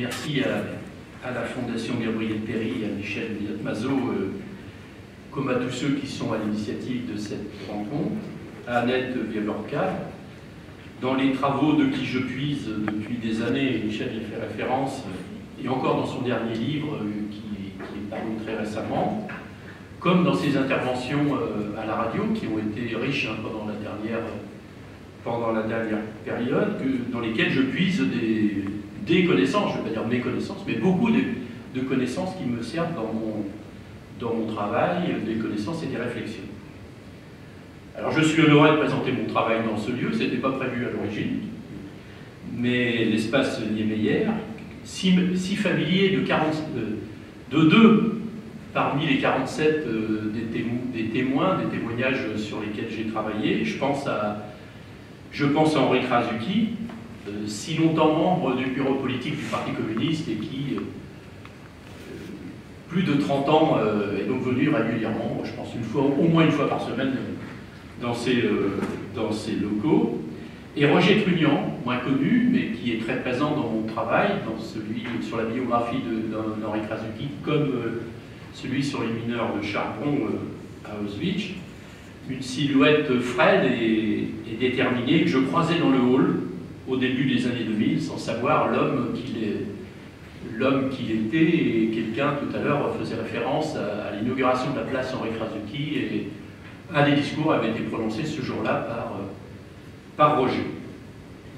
merci à la Fondation Gabriel Péri et à Michel Mazot, comme à tous ceux qui sont à l'initiative de cette rencontre, à Annette Vialorca. Dans les travaux de qui je puise depuis des années, Michel y fait référence, et encore dans son dernier livre qui est paru très récemment, comme dans ses interventions à la radio, qui ont été riches pendant la dernière période, dans lesquelles je puise des connaissances, je ne vais pas dire mes connaissances, mais beaucoup de connaissances qui me servent dans mon travail, des connaissances et des réflexions. Alors je suis honoré de présenter mon travail dans ce lieu, ce n'était pas prévu à l'origine, mais l'espace Niemeyer, si familier de deux parmi les 47 des témoignages sur lesquels j'ai travaillé. Je pense à Henri Krasuki, si longtemps membre du bureau politique du Parti communiste et qui, plus de 30 ans, est donc venu régulièrement, je pense au moins une fois par semaine, dans ces locaux. Et Roger Trunian, moins connu, mais qui est très présent dans mon travail, dans celui sur la biographie d'Henri Krasuki, comme celui sur les mineurs de charbon à Auschwitz. Une silhouette frêle et déterminée que je croisais dans le hall au début des années 2000, sans savoir l'homme qu'il était, et quelqu'un tout à l'heure faisait référence à l'inauguration de la place Henri Krasuki, et un des discours avait été prononcé ce jour-là par Roger.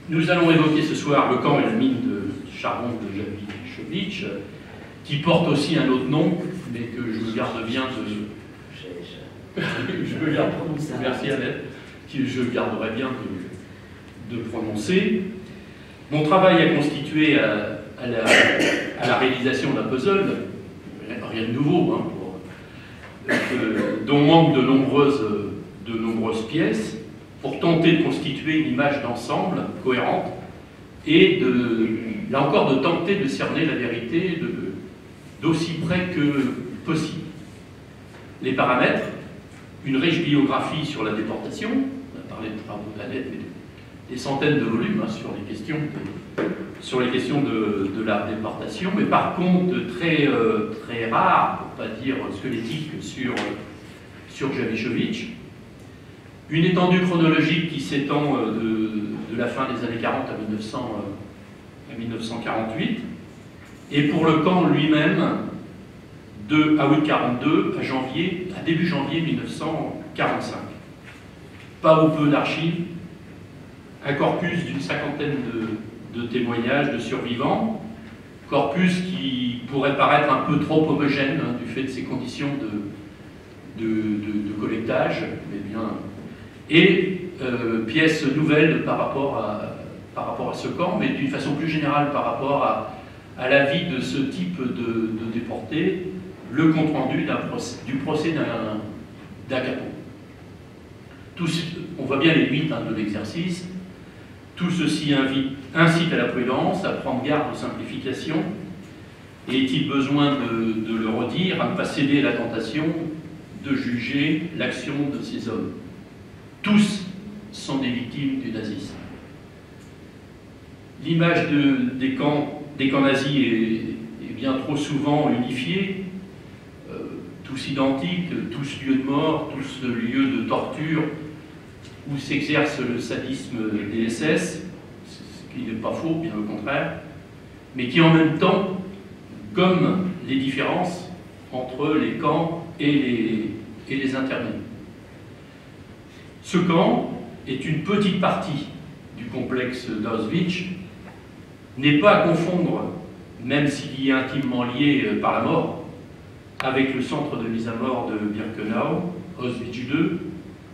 Nous allons évoquer ce soir le camp et la mine de charbon de Javichowicz, qui porte aussi un autre nom, mais que je me garde bien merci Annette, que je garderai bien de prononcer. Mon travail a constitué à la réalisation d'un puzzle, rien de nouveau, dont manquent de nombreuses pièces, pour tenter de constituer une image d'ensemble cohérente et là encore de tenter de cerner la vérité d'aussi près que possible. Les paramètres, une riche biographie sur la déportation, on a parlé de travaux d'Annette, mais des centaines de volumes sur les questions de la déportation, mais par contre très rare, pour ne pas dire squelettique, sur Javichowicz. Une étendue chronologique qui s'étend de la fin des années 40 à 1948, et pour le camp lui-même, de août 42 à début janvier 1945. Pas ou peu d'archives, un corpus d'une cinquantaine de témoignages de survivants, corpus qui pourrait paraître un peu trop homogène du fait de ses conditions de collectage, mais bien, et pièces nouvelles par rapport à ce camp, mais d'une façon plus générale par rapport à la vie de ce type de déportés, le compte-rendu du procès d'un capot. On voit bien les limites de l'exercice. Tout ceci incite à la prudence, à prendre garde aux simplifications, et est-il besoin de le redire, à ne pas céder à la tentation de juger l'action de ces hommes. Tous sont des victimes du nazisme. L'image des camps nazis est bien trop souvent unifiée, tous identiques, tous lieux de mort, tous lieux de torture où s'exerce le sadisme des SS, ce qui n'est pas faux, bien au contraire, mais qui en même temps gomme les différences entre les camps et les internés. Ce camp est une petite partie du complexe d'Auschwitz, n'est pas à confondre, même s'il y est intimement lié par la mort, avec le centre de mise à mort de Birkenau, Auschwitz II,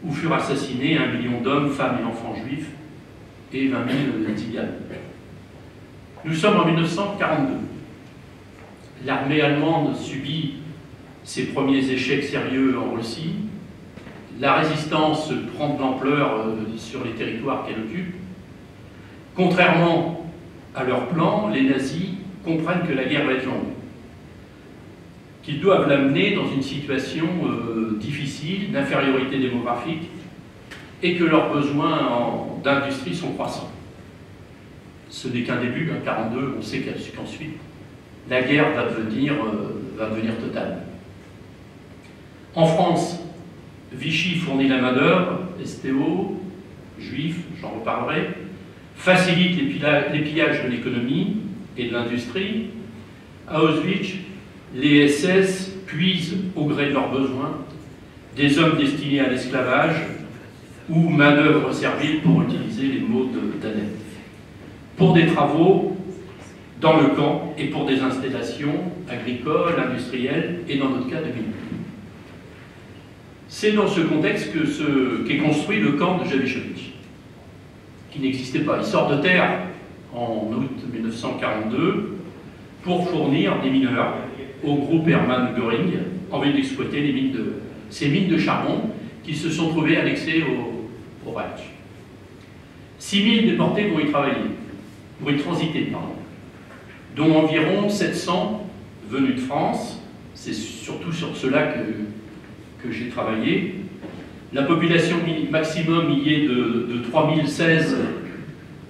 où furent assassinés 1 million d'hommes, femmes et enfants juifs, et 20 000 Tziganes. Nous sommes en 1942. L'armée allemande subit ses premiers échecs sérieux en Russie. La résistance prend de l'ampleur sur les territoires qu'elle occupe. Contrairement à leur plan, les nazis comprennent que la guerre va être longue, qu'ils doivent l'amener dans une situation difficile, d'infériorité démographique, et que leurs besoins d'industrie sont croissants. ce n'est qu'un début, 1942, on sait qu'ensuite, la guerre va devenir totale. En France, Vichy fournit la main-d'œuvre, STO, juifs, j'en reparlerai, facilite les pillages de l'économie et de l'industrie. À Auschwitz, les SS puisent au gré de leurs besoins des hommes destinés à l'esclavage ou main-d'œuvre servile, pour utiliser les mots d'Annette, pour des travaux dans le camp et pour des installations agricoles, industrielles et dans notre cas de mines. C'est dans ce contexte qu'est construit le camp de Javichowicz, qui n'existait pas. Il sort de terre en août 1942 pour fournir des mineurs au groupe Hermann Göring en vue d'exploiter ces mines de charbon qui se sont trouvées annexées au Reich. 6000 déportés vont y transiter, dont environ 700 venus de France. C'est surtout sur cela que j'ai travaillé. La population maximum y est de 3016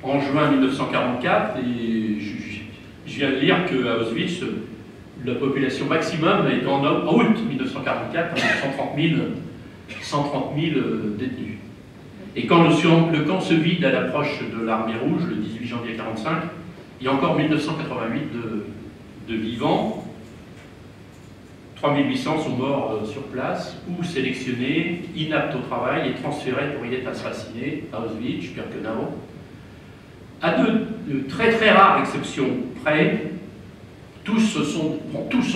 en juin 1944, et je viens de lire qu'à Auschwitz, la population maximum est en août 1944, 130 000 détenus. Et quand le camp se vide à l'approche de l'armée rouge, le 18 janvier 1945, il y a encore 1988 de vivants. 3800 sont morts sur place ou sélectionnés, inaptes au travail et transférés pour y être assassinés à Auschwitz, Birkenau. À de très très rares exceptions près, tous sont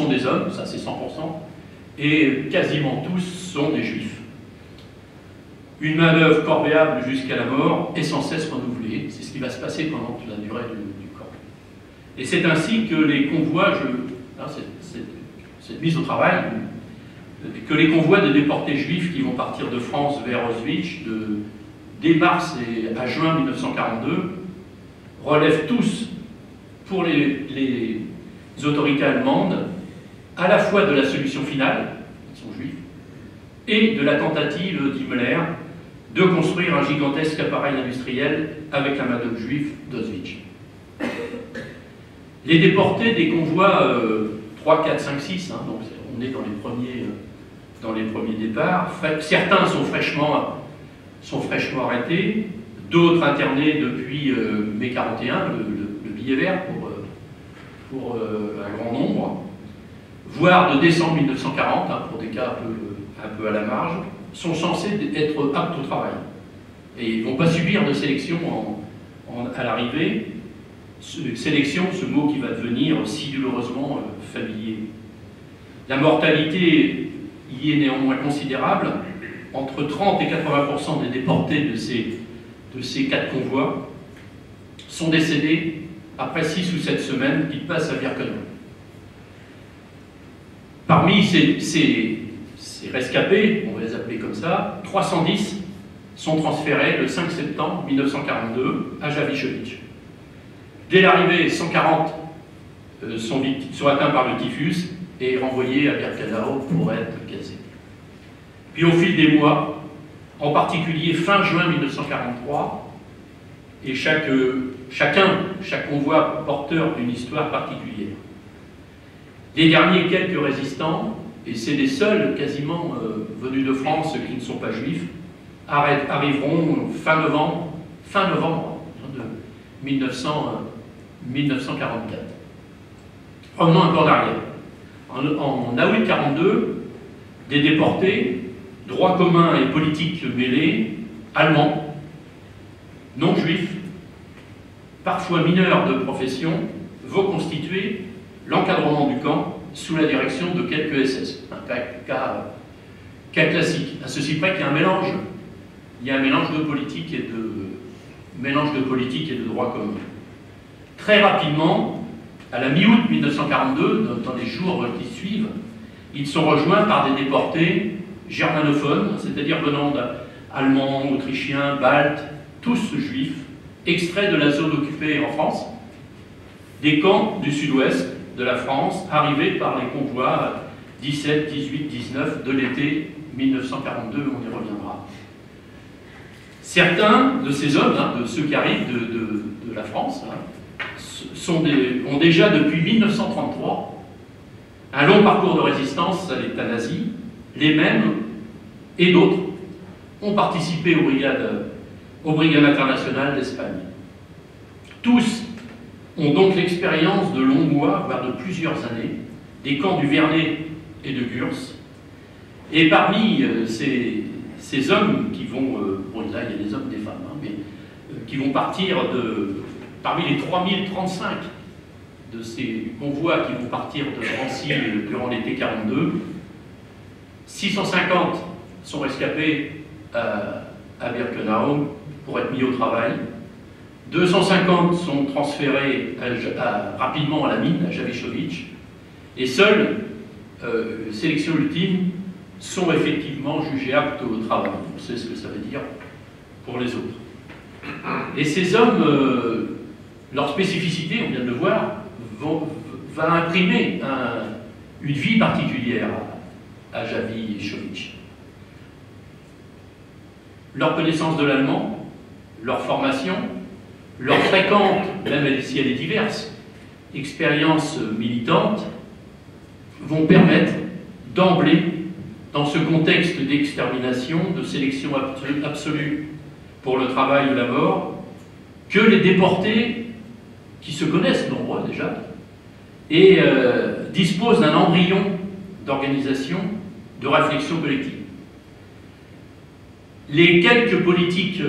des hommes, ça c'est 100%, et quasiment tous sont des juifs. Une main-d'œuvre corvéable jusqu'à la mort et sans cesse renouvelée. C'est ce qui va se passer pendant toute la durée du camp. Et c'est ainsi que les convois, cette mise au travail, que les convois de déportés juifs qui vont partir de France vers Auschwitz dès mars et à juin 1942 relèvent tous, pour les autorités allemandes, à la fois de la solution finale, ils sont juifs, et de la tentative d'Himmler de construire un gigantesque appareil industriel avec la main-d'œuvre juive d'Auschwitz. Les déportés des convois 3, 4, 5, 6, donc on est dans les premiers départs. Certains sont fraîchement arrêtés, d'autres internés depuis mai 41, le billet vert pour un grand nombre, voire de décembre 1940, pour des cas un peu à la marge, sont censés être aptes au travail. Et ils ne vont pas subir de sélection à l'arrivée. Sélection, ce mot qui va devenir si douloureusement familier. La mortalité y est néanmoins considérable. Entre 30 et 80% des déportés de ces 4 convois sont décédés après 6 ou 7 semaines qu'ils passent à Birkenau. Parmi ces rescapés, on va les appeler comme ça, 310 sont transférés le 5 septembre 1942 à Javichowicz. Dès l'arrivée, 140 sont atteints par le typhus et renvoyés à Birkenau pour être casés. Puis au fil des mois, en particulier fin juin 1943, et chaque convoi porteur d'une histoire particulière. Les derniers quelques résistants, et c'est les seuls quasiment venus de France qui ne sont pas juifs, arriveront fin novembre de 1944. Revenons un peu en arrière. En août 1942, des déportés, droit commun et politique mêlés, allemands, non juifs, parfois mineurs de profession, vont constituer l'encadrement du camp sous la direction de quelques SS. Un cas classique. À ceci près qu'il y a un mélange. Il y a un mélange de politique et de droit commun. Très rapidement, à la mi-août 1942, dans les jours qui suivent, ils sont rejoints par des déportés germanophones, c'est-à-dire venant d'Allemands, Autrichiens, Baltes, tous juifs, extraits de la zone occupée en France, des camps du sud-ouest de la France, arrivés par les convois 17, 18, 19 de l'été 1942, on y reviendra. Certains de ces hommes, de ceux qui arrivent de la France, ont déjà depuis 1933 un long parcours de résistance à l'État nazi. Les mêmes et d'autres ont participé aux brigades internationales d'Espagne. Tous ont donc l'expérience de longs mois, voire de plusieurs années, des camps du Vernet et de Gurs. Et parmi ces hommes qui vont, bon là il y a des hommes, des femmes, mais qui vont partir parmi les 3035 de ces convois qui vont partir de Drancy durant l'été 42, 650 sont rescapés à Birkenau pour être mis au travail. 250 sont transférés rapidement à la mine, à Javišović, et seuls, sélection ultime, sont effectivement jugés aptes au travail. On sait ce que ça veut dire pour les autres. Et ces hommes, leur spécificité, on vient de le voir, va imprimer une vie particulière à Javišović. Leur connaissance de l'allemand, leur formation, leur fréquente, même si elle est diverse, expérience militante, vont permettre d'emblée, dans ce contexte d'extermination, de sélection absolue pour le travail ou la mort, que les déportés, qui se connaissent nombreux déjà, et disposent d'un embryon d'organisation, de réflexion collective. Les quelques politiques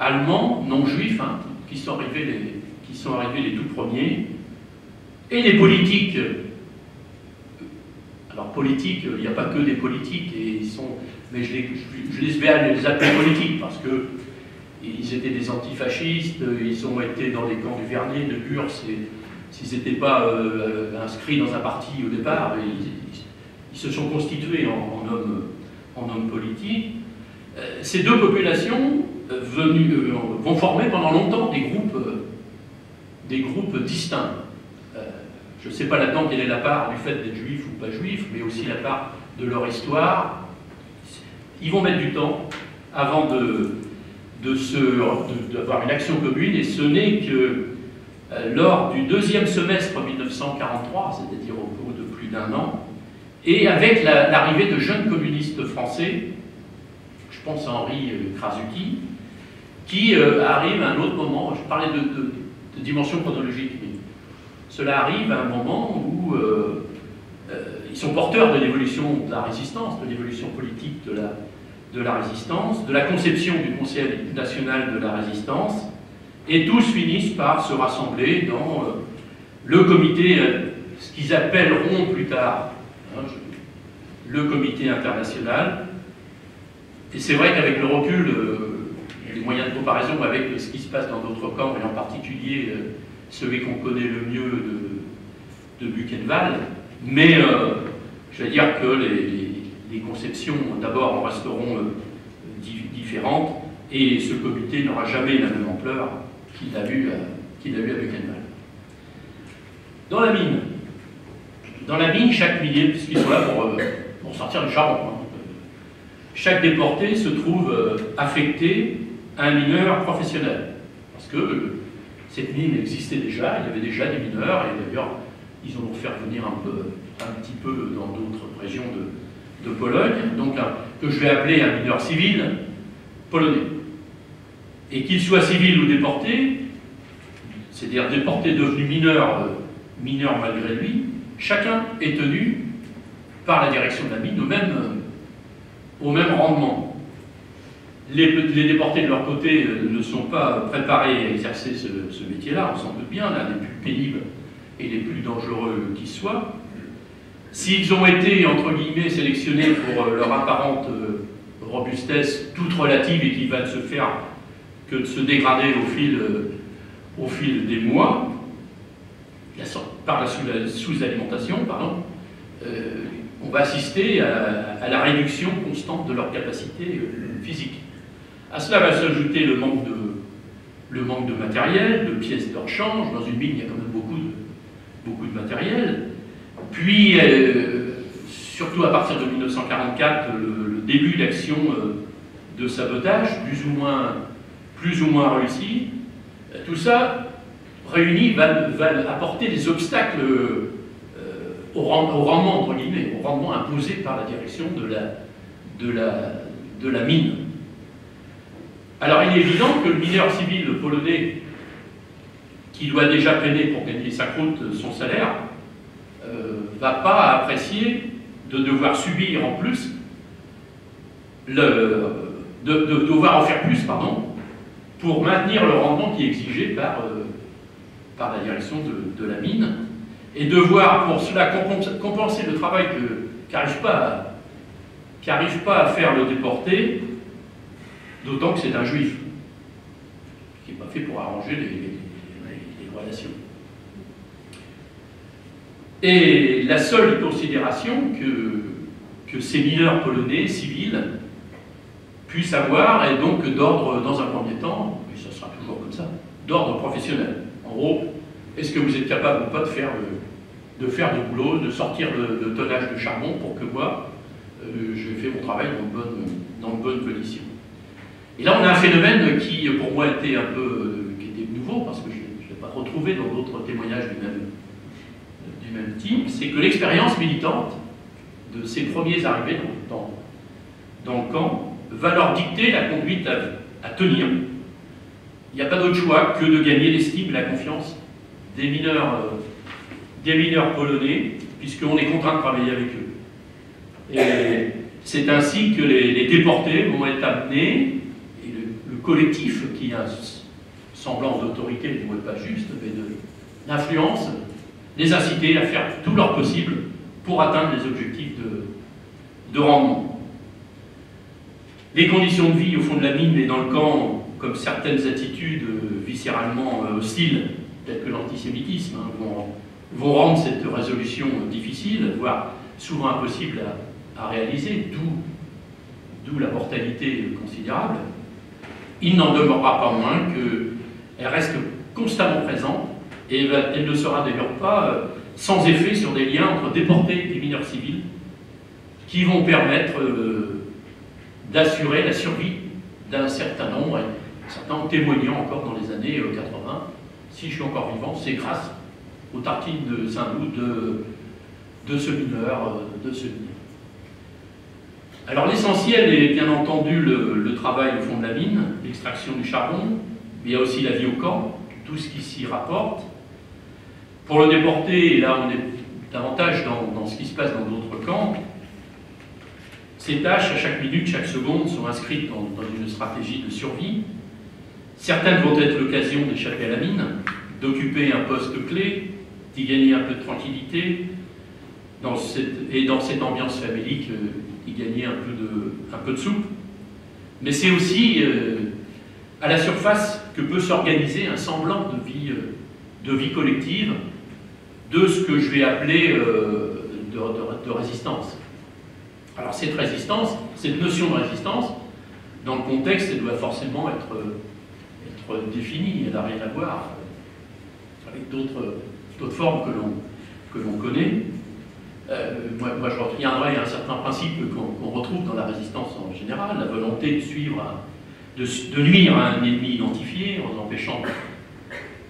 allemands, non-juifs, qui sont arrivés les tout premiers, et les politiques, alors politiques, il n'y a pas que des politiques, mais je vais les appeler politiques, parce que ils étaient des antifascistes, ils ont été dans les camps du Vernet, de Gurs, et s'ils n'étaient pas inscrits dans un parti au départ, ils se sont constitués en hommes politiques. Ces deux populations vont former pendant longtemps des groupes distincts. Je ne sais pas là-dedans quelle est la part du fait d'être juif ou pas juif, mais aussi la part de leur histoire. Ils vont mettre du temps avant d'avoir une action commune, et ce n'est que lors du deuxième semestre 1943, c'est-à-dire au bout de plus d'un an, et avec l'arrivée de jeunes communistes français, je pense à Henri Krasuki, qui arrive à un autre moment. Je parlais de dimension chronologique, mais cela arrive à un moment où ils sont porteurs de l'évolution de la résistance, de l'évolution politique de la résistance, de la conception du Conseil national de la résistance, et tous finissent par se rassembler dans le comité, ce qu'ils appelleront plus tard le comité international. Et c'est vrai qu'avec le recul, les moyens de comparaison avec ce qui se passe dans d'autres camps, et en particulier celui qu'on connaît le mieux de Buchenwald, mais je vais dire que les conceptions d'abord en resteront différentes, et ce comité n'aura jamais la même ampleur qu'il a eu à Buchenwald. Dans la mine, chaque minier, puisqu'ils sont là pour sortir du charbon, chaque déporté se trouve affecté à un mineur professionnel, parce que cette mine existait déjà, il y avait déjà des mineurs, et d'ailleurs ils en ont fait revenir un petit peu dans d'autres régions de Pologne, donc que je vais appeler un mineur civil polonais. Et qu'il soit civil ou déporté, c'est-à-dire déporté devenu mineur malgré lui, chacun est tenu par la direction de la mine au même rendement. Les déportés de leur côté ne sont pas préparés à exercer ce métier-là, on s'en doute bien, l'un des plus pénibles et les plus dangereux qui soient. S'ils ont été, entre guillemets, sélectionnés pour leur apparente robustesse toute relative et qui va ne se faire que de se dégrader au fil des mois, par la sous-alimentation, on va assister à la réduction constante de leur capacité physique. À cela va s'ajouter le manque de matériel, de pièces de rechange. Dans une mine, il y a quand même beaucoup de matériel. Puis, surtout à partir de 1944, le début d'action de sabotage, plus ou moins réussis. Tout ça, réuni, va apporter des obstacles au rendement, entre guillemets, au rendement imposé par la direction de la mine. Alors il est évident que le mineur civil polonais, qui doit déjà peiner pour gagner sa croûte, son salaire, va pas apprécier de devoir subir en plus, de devoir en faire plus, pardon, pour maintenir le rendement qui est exigé par la direction de la mine, et devoir pour cela compenser le travail qu'arrive pas à faire le déporté, d'autant que c'est un juif, qui n'est pas fait pour arranger les relations. Et la seule considération que ces mineurs polonais, civils, puissent avoir est donc d'ordre, dans un premier temps, et ça sera toujours comme ça, d'ordre professionnel. En gros, est-ce que vous êtes capable ou pas de faire le boulot, de sortir le tonnage de charbon pour que moi, je fais mon travail dans de bonnes conditions. Et là, on a un phénomène qui, pour moi, était qui était nouveau, parce que je ne l'ai pas retrouvé dans d'autres témoignages du même type, c'est que l'expérience militante de ces premiers arrivés dans le camp va leur dicter la conduite à tenir. Il n'y a pas d'autre choix que de gagner l'estime et la confiance des mineurs polonais, puisqu'on est contraint de travailler avec eux. Et c'est ainsi que les déportés vont être amenés, et le collectif qui a un semblant d'autorité, ne est pas juste, mais d'influence, les inciter à faire tout leur possible pour atteindre les objectifs de rendement. Les conditions de vie au fond de la mine et dans le camp, comme certaines attitudes viscéralement hostiles, telles que l'antisémitisme, vont rendre cette résolution difficile, voire souvent impossible à réaliser, d'où la mortalité considérable. Il n'en demeurera pas moins qu'elle reste constamment présente, et elle ne sera d'ailleurs pas sans effet sur des liens entre déportés et mineurs civils qui vont permettre d'assurer la survie d'un certain nombre, et certains témoignant encore dans les années 80. Si je suis encore vivant, c'est grâce aux tartines de Saint-Loup de ce mineur. Alors l'essentiel est bien entendu le travail au fond de la mine, l'extraction du charbon, mais il y a aussi la vie au camp, tout ce qui s'y rapporte. Pour le déporté, et là on est davantage dans ce qui se passe dans d'autres camps, ces tâches, à chaque minute, chaque seconde, sont inscrites dans une stratégie de survie. Certaines vont être l'occasion d'échapper à la mine, d'occuper un poste clé, d'y gagner un peu de tranquillité, et dans cette ambiance famélique, y gagner un peu de soupe. Mais c'est aussi à la surface que peut s'organiser un semblant de vie collective, de ce que je vais appeler de résistance. Alors cette résistance, cette notion de résistance, dans le contexte, elle doit forcément être définie, elle n'a rien à voir avec d'autres formes que l'on connaît. Moi je retiendrai un certain principe qu'on retrouve dans la résistance en général, la volonté de suivre, de nuire à un ennemi identifié en empêchant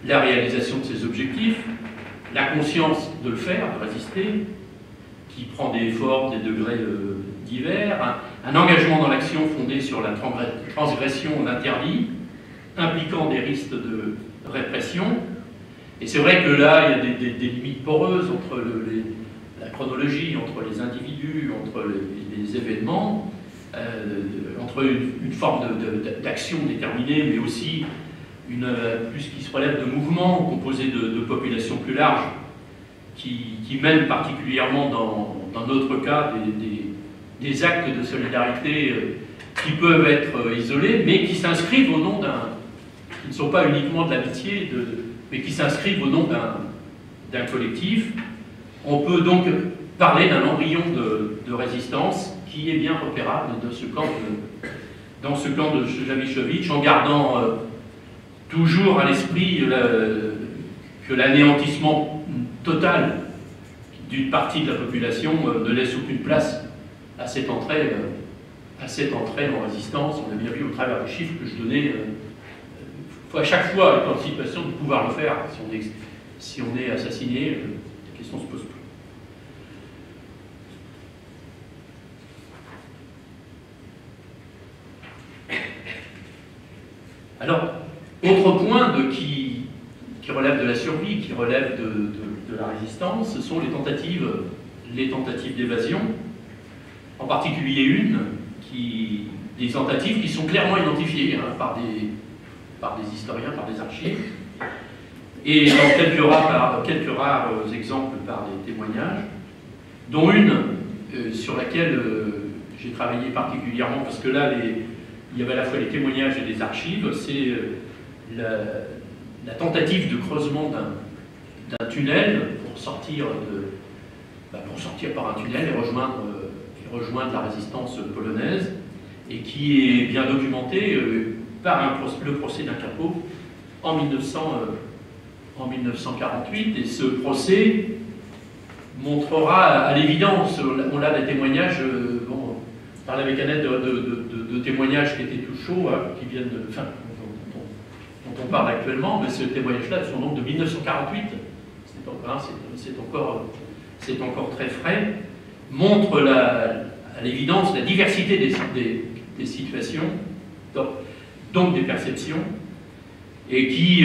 la réalisation de ses objectifs, la conscience de le faire, de résister, qui prend des formes, des degrés divers, un engagement dans l'action fondé sur la transgression d'interdits, impliquant des risques de répression. Et c'est vrai que là, il y a des limites poreuses entre la chronologie, entre les individus, entre les événements, entre une forme d'action déterminée, mais aussi plus qui se relève de mouvements composés de populations plus larges, qui mènent particulièrement dans notre cas des actes de solidarité qui peuvent être isolés, mais qui s'inscrivent au nom qui ne sont pas uniquement de l'amitié, mais qui s'inscrivent au nom d'un collectif. On peut donc parler d'un embryon de résistance qui est bien repérable dans ce camp de Javichowicz, en gardant toujours à l'esprit que l'anéantissement total d'une partie de la population ne laisse aucune place à cette entrée à cette entraîne en résistance. On a bien vu au travers des chiffres que je donnais. Il faut à chaque fois être en situation de pouvoir le faire. Si on est assassiné, la question ne se pose plus. Alors, autre point qui relève de la survie, qui relève de la résistance, ce sont les tentatives d'évasion, en particulier des tentatives qui sont clairement identifiées par des historiens, par des archives, et dans quelques rares exemples par des témoignages, dont une sur laquelle j'ai travaillé particulièrement, parce que là, il y avait à la fois les témoignages et les archives, c'est la tentative de creusement d'un tunnel pour sortir par un tunnel et rejoindre la résistance polonaise, et qui est bien documenté par le procès d'un capot en 1948. Et ce procès montrera à l'évidence, on a des témoignages, on parle avec Annette de témoignages qui étaient tout chauds, qui viennent dont on parle actuellement, mais ces témoignages-là sont donc de 1948, c'est encore très frais, montre à l'évidence la diversité des situations, donc des perceptions, et qui,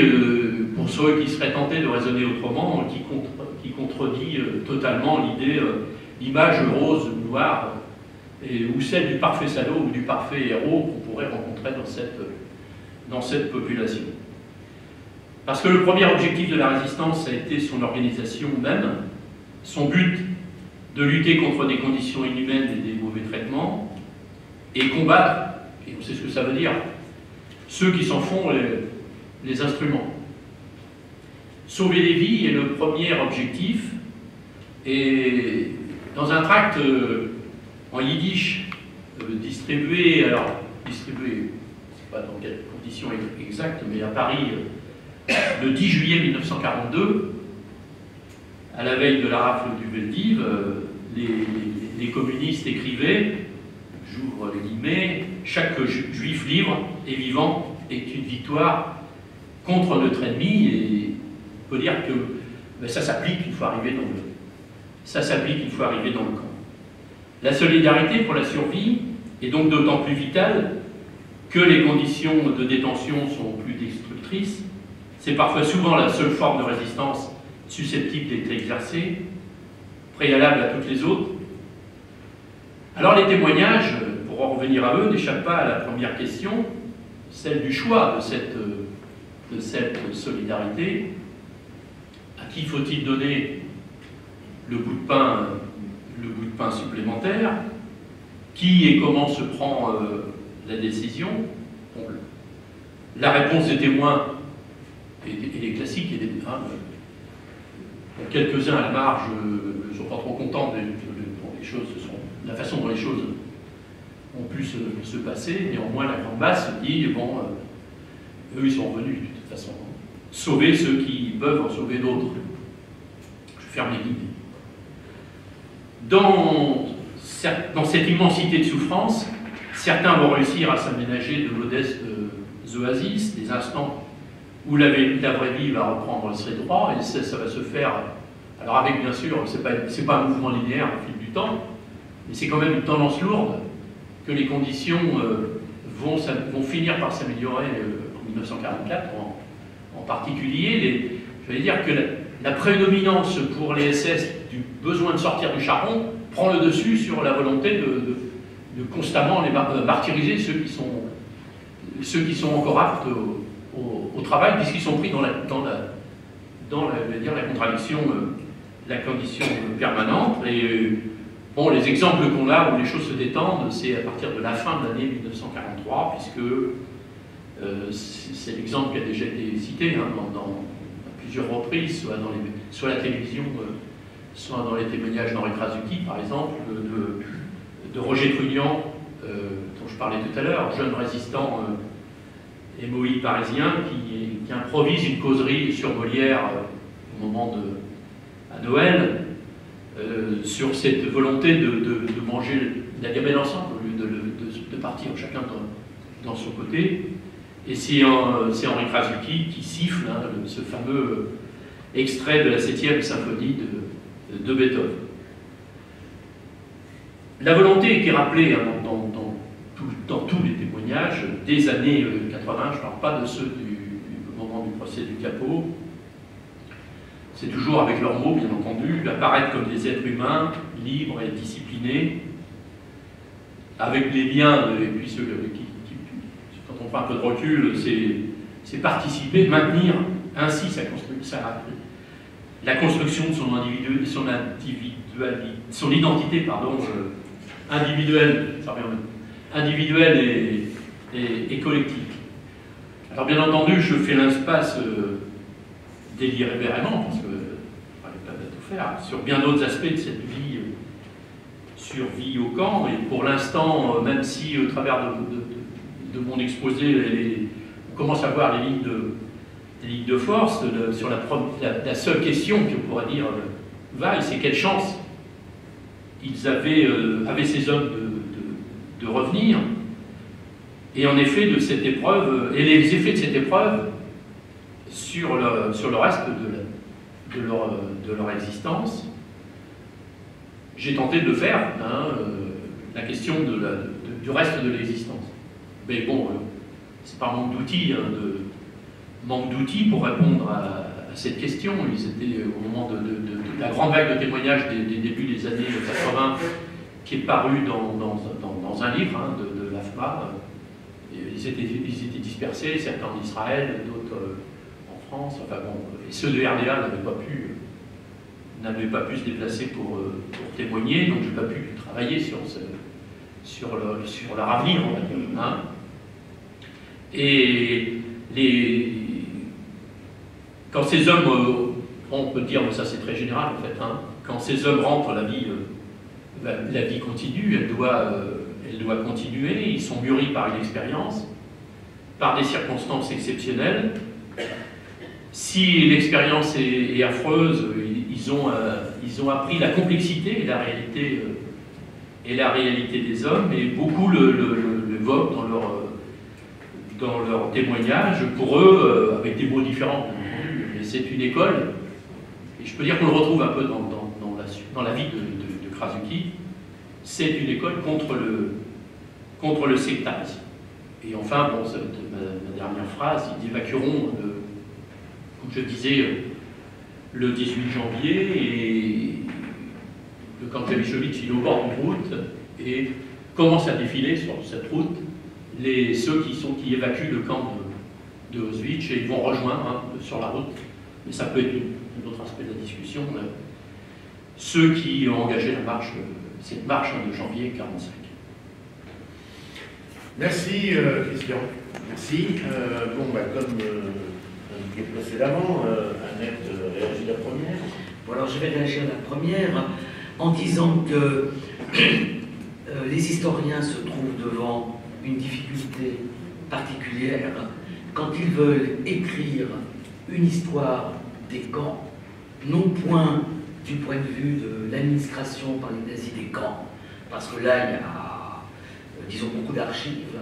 pour ceux qui seraient tentés de raisonner autrement, qui contredit totalement l'image rose ou noire, ou celle du parfait salaud ou du parfait héros qu'on pourrait rencontrer dans cette population. Parce que le premier objectif de la résistance a été son organisation même, son but de lutter contre des conditions inhumaines et des mauvais traitements, et combattre, et on sait ce que ça veut dire, ceux qui s'en font les instruments. Sauver des vies est le premier objectif, et dans un tract en yiddish distribué, c'est pas dans quelles conditions exactes, mais à Paris, le 10 juillet 1942, à la veille de la rafle du Veldiv, les communistes écrivaient, j'ouvre les guillemets, « Chaque juif libre et vivant est une victoire contre notre ennemi », et on peut dire que ça s'applique une fois arrivé dans le camp. La solidarité pour la survie est donc d'autant plus vitale que les conditions de détention sont plus destructrices. C'est parfois souvent la seule forme de résistance susceptible d'être exercée, préalable à toutes les autres. Alors les témoignages, pour en revenir à eux, n'échappent pas à la première question, celle du choix de cette solidarité. À qui faut-il donner le bout de pain supplémentaire? Qui et comment se prend la décision? Bon, la réponse des témoins et les classiques, quelques-uns à la marge ne sont pas trop contents les choses, la façon dont les choses ont pu se passer. Néanmoins, la grande masse dit, bon, eux ils sont venus de toute façon sauver ceux qui peuvent en sauver d'autres. Je ferme les guillemets. Dans cette immensité de souffrance, certains vont réussir à s'aménager de modestes oasis, des instants où la vraie vie va reprendre ses droits, et ça va se faire, alors avec bien sûr, c'est pas un mouvement linéaire au fil du temps, mais c'est quand même une tendance lourde que les conditions vont finir par s'améliorer en 1944, en particulier. Je vais dire que la prédominance pour les SS du besoin de sortir du charbon prend le dessus sur la volonté de constamment martyriser ceux qui sont encore aptes au travail, puisqu'ils sont pris dans la contradiction, la condition permanente. Et bon, les exemples qu'on a où les choses se détendent, c'est à partir de la fin de l'année 1943, puisque c'est l'exemple qui a déjà été cité dans plusieurs reprises, soit à la télévision, soit dans les témoignages d'Henri Krasuki, par exemple, de Roger Trugnan, dont je parlais tout à l'heure, jeune résistant MOI parisien qui improvise une causerie sur Molière au moment à Noël, sur cette volonté de manger la gamelle ensemble, au lieu de partir chacun dans son côté. Et c'est Henri Krasuki qui siffle hein, ce fameux extrait de la 7e symphonie de Beethoven. La volonté qui est rappelée hein, dans tous les témoignages des années 80, je ne parle pas de ceux du moment du procès du Capot, c'est toujours avec leurs mots, bien entendu, apparaître comme des êtres humains, libres et disciplinés, avec les liens, et puis ceux quand on prend un peu de recul, c'est participer, maintenir ainsi la construction de son identité individuelle et collective. Alors bien entendu, je fais l'espace délibérément, parce que je ne pas tout faire, sur bien d'autres aspects de cette vie, survie au camp, et pour l'instant, même si au travers de mon exposé, on commence à voir les lignes de force, sur la seule question qu'on pourrait dire vaille, c'est quelle chance ils avaient ces hommes de revenir, et en effet de cette épreuve, et les effets de cette épreuve sur le reste de leur existence. J'ai tenté de faire hein, la question du reste de l'existence. Mais bon, c'est par manque d'outils, pour répondre à cette question. Ils étaient au moment de la grande vague de témoignages des débuts des années 80, qui est paru dans un livre hein, de l'AFMA. Ils étaient dispersés, certains en Israël, d'autres en France. Enfin bon, et ceux de RDA n'avaient pas pu se déplacer pour témoigner, donc je n'ai pas pu travailler sur leur avenir, on va dire. Hein. Et quand ces hommes, on peut dire, mais ça c'est très général en fait, hein, quand ces hommes rentrent, la vie continue, elle doit continuer, ils sont mûris par une expérience, par des circonstances exceptionnelles. Si l'expérience est affreuse, ils ont appris la complexité et la réalité des hommes, et beaucoup l'évoquent dans leur témoignage, pour eux, avec des mots différents, mais c'est une école, et je peux dire qu'on le retrouve un peu dans la vie de Krasuki, c'est une école contre le sectarisme. Et enfin, bon, ma dernière phrase, ils évacueront, comme je disais, le 18 janvier, et le camp de Clavichowicz, il est au bord d'une route, et commence à défiler sur cette route ceux qui évacuent le camp de Auschwitz, et ils vont rejoindre hein, sur la route, mais ça peut être un autre aspect de la discussion, ceux qui ont engagé cette marche de janvier 1945. Merci Christian. Merci. Comme indiqué précédemment, Annette réagit la première. Bon, alors je vais réagir la première en disant que les historiens se trouvent devant une difficulté particulière quand ils veulent écrire une histoire des camps, non point du point de vue de l'administration par les nazis des camps, parce que là il y a, disons, beaucoup d'archives,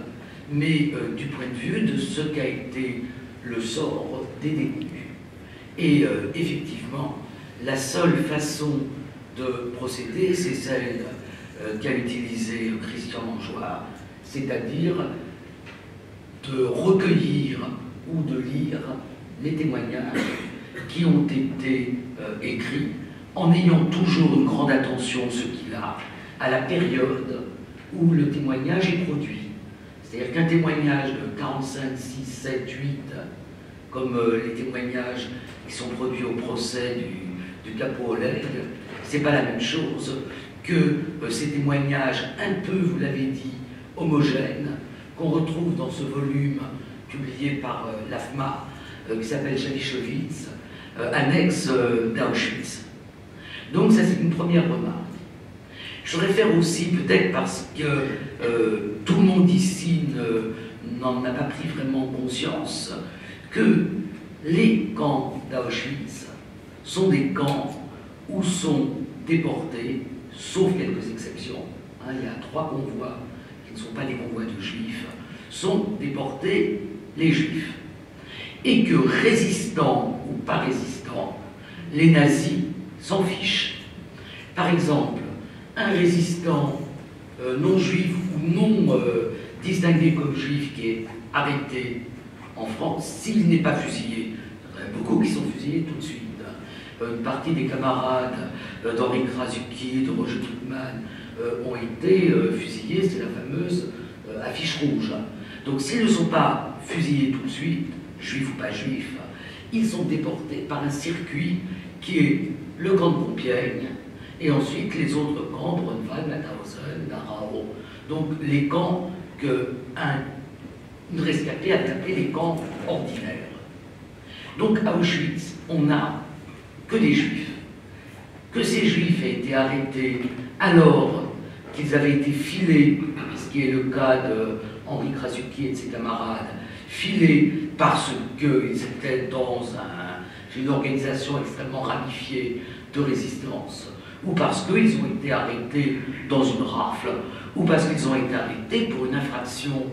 mais du point de vue de ce qu'a été le sort des détenus. Et effectivement, la seule façon de procéder, c'est celle qu'a utilisée Christian Mangeoire, c'est-à-dire de recueillir ou de lire les témoignages qui ont été écrits, en ayant toujours une grande attention, ce qu'il a, à la période où le témoignage est produit. C'est-à-dire qu'un témoignage de 45, 6, 7, 8, comme les témoignages qui sont produits au procès du Capot Oleg, c'est pas la même chose que ces témoignages un peu, vous l'avez dit, homogènes, qu'on retrouve dans ce volume publié par l'AFMA, qui s'appelle Clavichowicz, annexe d'Auschwitz. Donc ça c'est une première remarque. Je voudrais faire aussi, peut-être parce que tout le monde ici n'en a pas pris vraiment conscience, que les camps d'Auschwitz sont des camps où sont déportés, sauf quelques exceptions. Hein, il y a 3 convois qui ne sont pas des convois de juifs, sont déportés les juifs. Et que résistants ou pas résistants, les nazis s'en fichent. Par exemple, un résistant non juif ou non distingué comme juif qui est arrêté en France, s'il n'est pas fusillé, il y en a beaucoup qui sont fusillés tout de suite. Une partie des camarades d'Henri Krasuki, de Roger Truman ont été fusillés, c'est la fameuse affiche rouge. Donc s'ils ne sont pas fusillés tout de suite, juifs ou pas juifs, ils sont déportés par un circuit qui est le camp de Compiègne et ensuite les autres camps, Brunwald, Mauthausen, Dachau. Donc les camps qu'une rescapée a appelé les camps ordinaires. Donc à Auschwitz, on n'a que des juifs. Que ces juifs aient été arrêtés alors qu'ils avaient été filés, ce qui est le cas de Henri Krasuki et de ses camarades, filés parce qu'ils étaient dans une organisation extrêmement ramifiée de résistance, ou parce qu'ils ont été arrêtés dans une rafle, ou parce qu'ils ont été arrêtés pour une infraction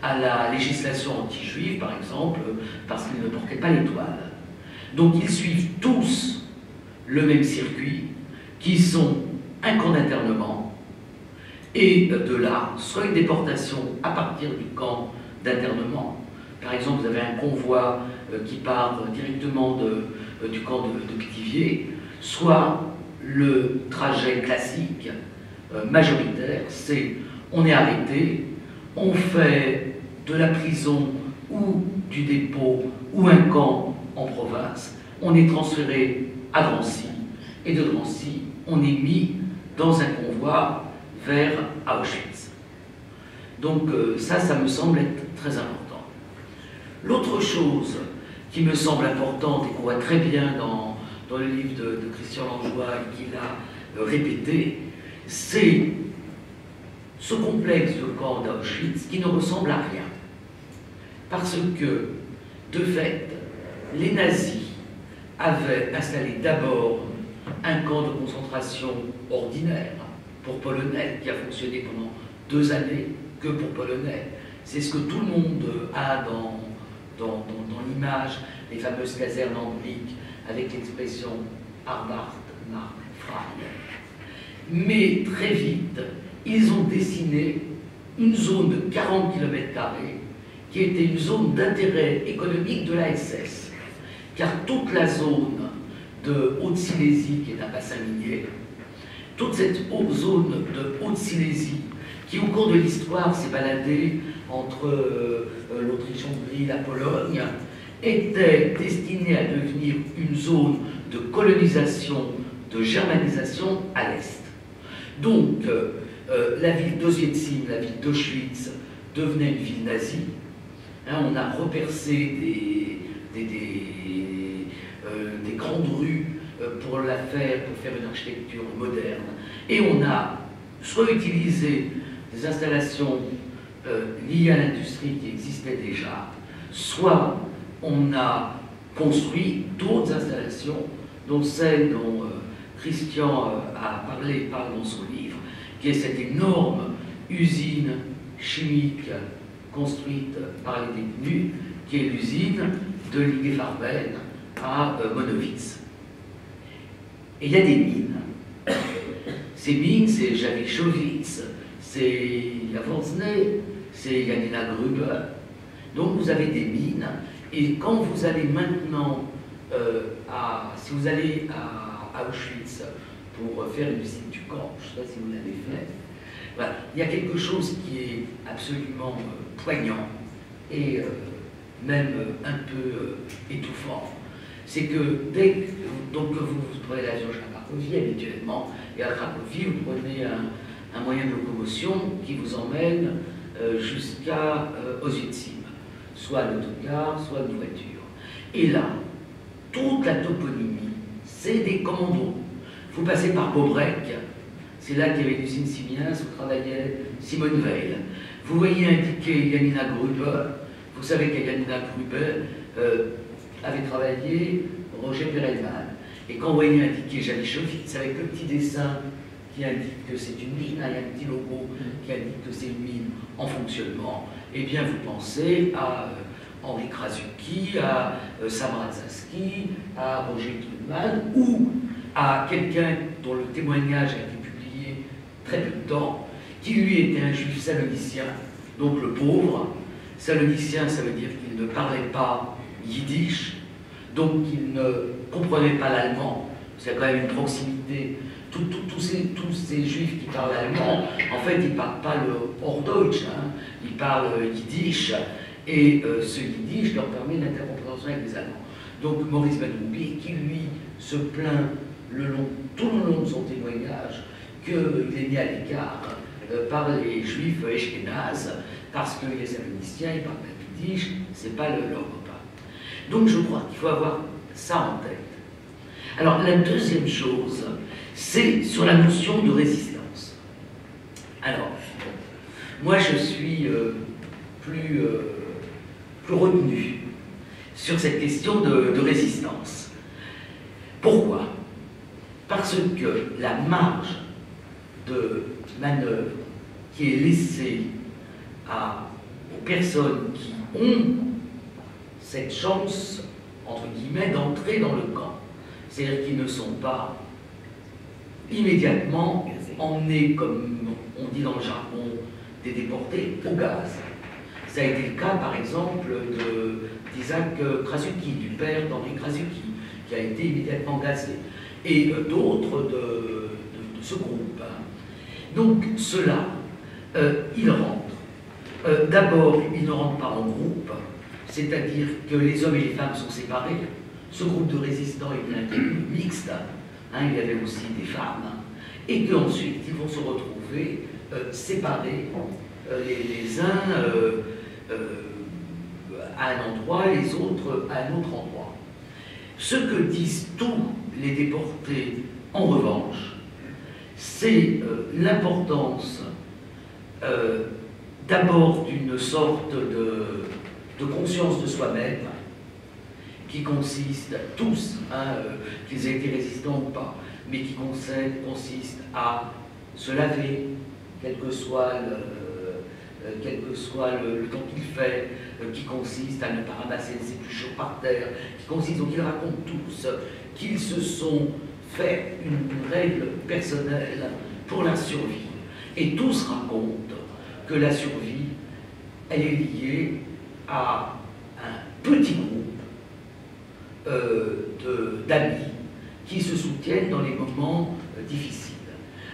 à la législation anti-juive, par exemple, parce qu'ils ne portaient pas l'étoile. Donc ils suivent tous le même circuit, qui sont un camp d'internement, et de là, soit une déportation à partir du camp d'internement. Par exemple, vous avez un convoi qui part directement du camp de Pithiviers, soit le trajet classique majoritaire, c'est on est arrêté, on fait de la prison ou du dépôt ou un camp en province, on est transféré à Drancy, et de Drancy, on est mis dans un convoi vers Auschwitz. Donc ça me semble être très important. L'autre chose qui me semble importante et qu'on voit très bien dans le livre de Christian Langlois et qu'il a répété, c'est ce complexe de camp d'Auschwitz qui ne ressemble à rien. Parce que, de fait, les nazis avaient installé d'abord un camp de concentration ordinaire pour Polonais qui a fonctionné pendant 2 années que pour Polonais. C'est ce que tout le monde a dans l'image, les fameuses casernes angliques avec l'expression Arbeit macht frei. Mais très vite, ils ont dessiné une zone de 40 km² qui était une zone d'intérêt économique de la SS. Car toute la zone de Haute-Silésie, qui est un bassin minier, toute cette zone de Haute-Silésie, qui au cours de l'histoire s'est baladée entre l'Autriche-Hongrie et la Pologne, était destinée à devenir une zone de colonisation, de germanisation à l'Est. Donc, la ville d'Oswiecim, la ville d'Auschwitz, devenait une ville nazie. Hein, on a repercé des grandes rues pour faire une architecture moderne. Et on a soit utilisé des installations liées à l'industrie qui existaient déjà, soit on a construit d'autres installations, dont celle dont Christian parle dans son livre, qui est cette énorme usine chimique construite par les détenus, qui est l'usine de Ligefarben à Monowitz. Et il y a des mines. Ces mines, c'est Javichowicz, c'est Jaworzny, c'est Janina Gruber. Donc vous avez des mines, et quand vous allez maintenant, si vous allez à Auschwitz pour faire une visite du camp, je ne sais pas si vous l'avez fait, voilà, il y a quelque chose qui est absolument poignant et même un peu étouffant. C'est que dès que vous prenez l'avion à Cracovie habituellement, et à Cracovie vous prenez un moyen de locomotion qui vous emmène jusqu'à Oswiecim, soit l'autocar, soit une voiture. Et là, toute la toponymie, c'est des commandos. Vous passez par Bobrek, c'est là qu'il y avait l'usine Siemens où travaillait Simone Weil. Vous voyez indiqué Janina Gruber, vous savez que Janina Gruber avait travaillé Roger Perelman. Et quand vous voyez indiqué Janischowitz avec le petit dessin qui indique que c'est une mine, il y a un petit logo qui indique que c'est une mine en fonctionnement, eh bien vous pensez à Henri Krasuki, à Sam Radzaski, à Roger Truman, ou à quelqu'un dont le témoignage a été publié très peu de temps, qui lui était un juif salonicien, donc le pauvre. Salonicien, ça veut dire qu'il ne parlait pas yiddish, donc il ne comprenait pas l'allemand. C'est quand même une proximité. Tous ces juifs qui parlent allemand, en fait, ils ne parlent pas le Hochdeutsch, hein, ils parlent yiddish, et ce yiddish leur permet l'intercompréhension avec les Allemands. Donc Maurice Ben-Roubi, qui lui se plaint tout le long de son témoignage qu'il est mis à l'écart par les juifs Ashkénazes, parce que les Saloniciens, ils parlent pas yiddish, c'est pas leur repas. Donc je crois qu'il faut avoir ça en tête. Alors la deuxième chose, c'est sur la notion de résistance. Alors, moi je suis plus retenu sur cette question de résistance. Pourquoi? Parce que la marge de manœuvre qui est laissée aux personnes qui ont cette chance, entre guillemets, d'entrer dans le camp, c'est-à-dire qu'ils ne sont pas immédiatement emmenés, comme on dit dans le jargon, des déportés au gaz. Ça a été le cas, par exemple, d'Isaac Krasuki, du père d'Henri Krasuki, qui a été immédiatement gazé, et d'autres de ce groupe. Donc, ceux-là, ils rentrent. D'abord, ils ne rentrent pas en groupe, c'est-à-dire que les hommes et les femmes sont séparés. Ce groupe de résistants était un groupe mixte, hein, il y avait aussi des femmes, et qu'ensuite ils vont se retrouver séparés, les uns à un endroit, les autres à un autre endroit. Ce que disent tous les déportés, en revanche, c'est l'importance d'abord d'une sorte de conscience de soi-même, qui consiste tous, qu'ils aient été résistants ou pas, mais qui consiste à se laver, quel que soit le temps qu'il fait, qui consiste à ne pas ramasser les épluchures par terre, qui consiste, donc ils racontent tous qu'ils se sont fait une règle personnelle pour la survie. Et tous racontent que la survie, elle est liée à un petit groupe d'amis qui se soutiennent dans les moments difficiles.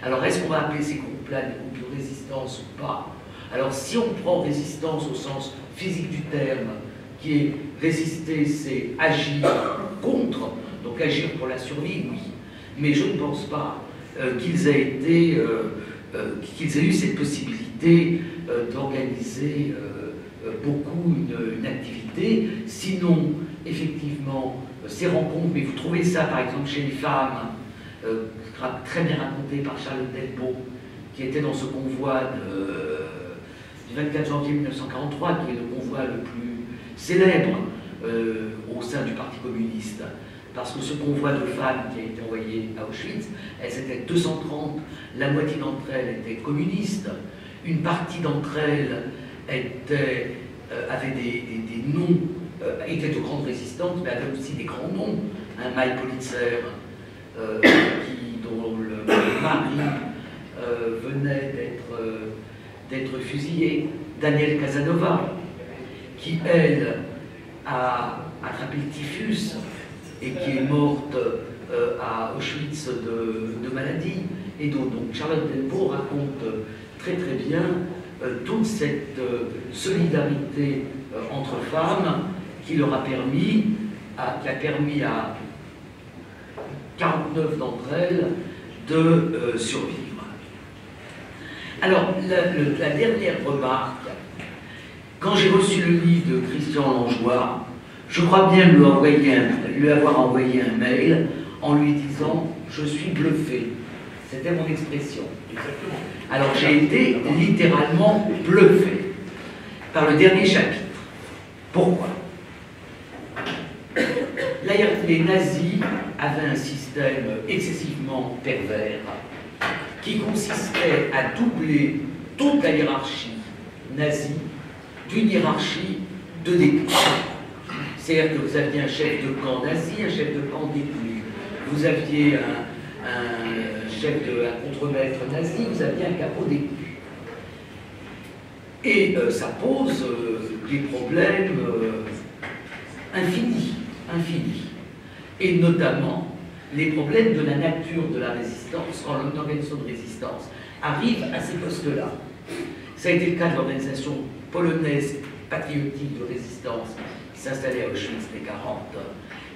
Alors, est-ce qu'on va appeler ces groupes-là des groupes de résistance ou pas? Alors, si on prend résistance au sens physique du terme, qui est résister, c'est agir contre, donc agir pour la survie, oui. Mais je ne pense pas qu'ils aient eu cette possibilité d'organiser beaucoup une activité. Sinon, effectivement, ces rencontres, mais vous trouvez ça par exemple chez les femmes, très bien raconté par Charlotte Delbo, qui était dans ce convoi du 24 janvier 1943, qui est le convoi le plus célèbre au sein du Parti communiste. Parce que ce convoi de femmes qui a été envoyé à Auschwitz, elles étaient 230, la moitié d'entre elles étaient communistes, une partie d'entre elles avait des noms, étaient de grandes résistantes, mais avaient aussi des grands noms. Maï Politzer, dont le mari venait d'être fusillé, Daniel Casanova, qui, elle, a attrapé le typhus et qui est morte à Auschwitz de maladie, et donc Charlotte Delbo raconte très très bien toute cette solidarité entre femmes qui leur a permis, qui a permis à 49 d'entre elles de survivre. Alors, la dernière remarque, quand j'ai reçu le livre de Christian Langeois, je crois bien lui avoir envoyé un mail en lui disant « je suis bluffé ». C'était mon expression. Exactement. Alors j'ai été littéralement bluffé par le dernier chapitre. Pourquoi? Là, les nazis avait un système excessivement pervers qui consistait à doubler toute la hiérarchie nazie d'une hiérarchie de détenus. C'est-à-dire que vous aviez un chef de camp nazi, un chef de camp détenu. Vous aviez un chef un contremaître nazi, vous aviez un capot détenu. Et ça pose des problèmes infinis. Et notamment les problèmes de la nature de la résistance, quand l'organisation de résistance arrive à ces postes-là. Ça a été le cas de l'organisation polonaise patriotique de résistance qui s'installait à Auschwitz dès 40.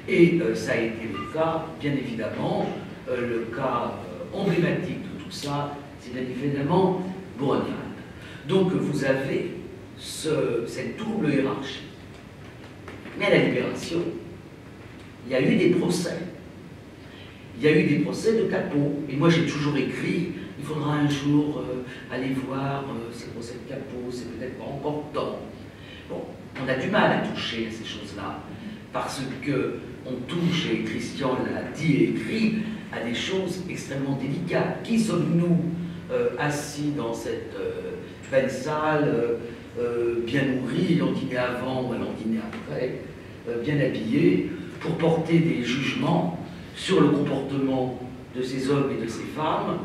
Et ça a été le cas, bien évidemment, le cas emblématique de tout ça, c'est bien évidemment Buchenwald. Donc vous avez cette double hiérarchie. Mais à la Libération, il y a eu des procès. Il y a eu des procès de Capot. Et moi j'ai toujours écrit, il faudra un jour aller voir ces procès de Capot, c'est peut-être pas encore temps. Bon, on a du mal à toucher à ces choses-là, parce que on touche, et Christian l'a dit et écrit, à des choses extrêmement délicates. Qui sommes-nous assis dans cette belle salle, bien nourris, ayant dîné avant ou ayant dîné après, bien habillés, pour porter des jugements sur le comportement de ces hommes et de ces femmes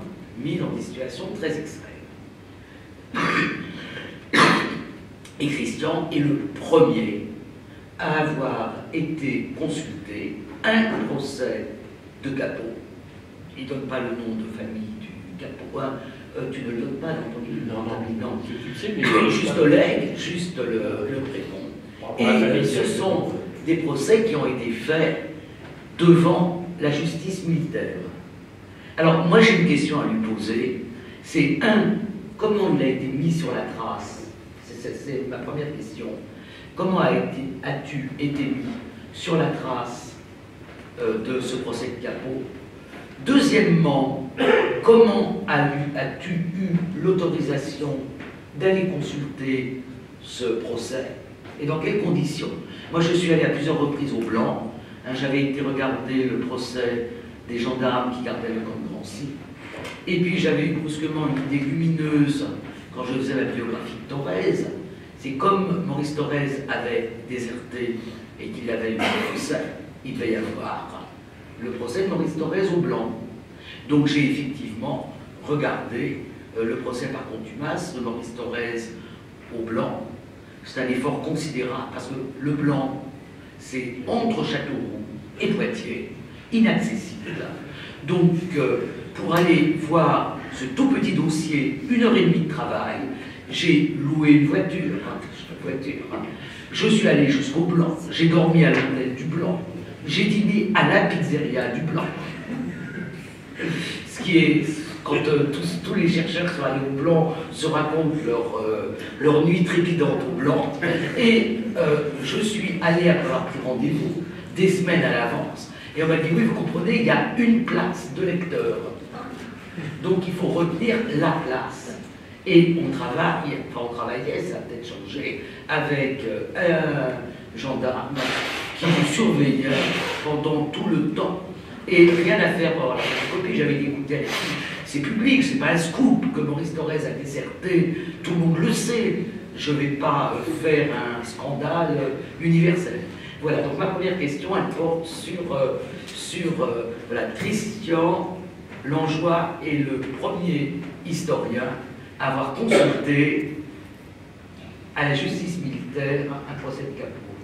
mis dans des situations très extrêmes. Et Christian est le premier à avoir été consulté à un procès de Capot. Il ne donne pas le nom de famille du Capot. Tu ne le donnes pas dans ton livre. Non. Tu sais, mais juste le prénom. Et ce sont des procès qui ont été faits devant la justice militaire. Alors, moi, j'ai une question à lui poser. C'est, comment il a été mis sur la trace? C'est ma première question. Comment as-tu été mis sur la trace de ce procès de Capot? Deuxièmement, comment as-tu eu l'autorisation d'aller consulter ce procès? Et dans quelles conditions? Moi, je suis allé à plusieurs reprises au Blanc. J'avais été regarder le procès des gendarmes qui gardaient le camp de Drancy. Et puis, j'avais eu brusquement une idée lumineuse quand je faisais la biographie de Thorez. C'est comme Maurice Thorez avait déserté et qu'il avait eu le procès, il devait y avoir le procès de Maurice Thorez au Blanc. Donc j'ai effectivement regardé le procès par contumace de Maurice Thorez au Blanc. C'est un effort considérable parce que le Blanc, c'est entre Châteauroux et Poitiers, inaccessible. Donc pour aller voir ce tout petit dossier, 1h30 de travail, j'ai loué une voiture. Je suis allé jusqu'au Blanc, j'ai dormi à l'hôtel du Blanc, j'ai dîné à la pizzeria du Blanc. Ce qui est, quand tous les chercheurs sont allés au Blanc, se racontent leur nuit trépidante au Blanc. Et je suis allé après avoir pris rendez-vous des semaines à l'avance. Et on m'a dit, oui, vous comprenez, il y a une place de lecteur. Donc il faut retenir la place. Et on travaillait, ça a peut-être changé, avec un gendarme qui nous surveillait pendant tout le temps. Et rien à faire pour avoir la photocopie, j'avais écouté avec lui. C'est public, c'est pas un scoop que Maurice Thorez a déserté, tout le monde le sait. Je ne vais pas faire un scandale universel. Voilà, donc ma première question, elle porte sur voilà, Christian Langeois est le premier historien à avoir consulté à la justice militaire un procès de Capot.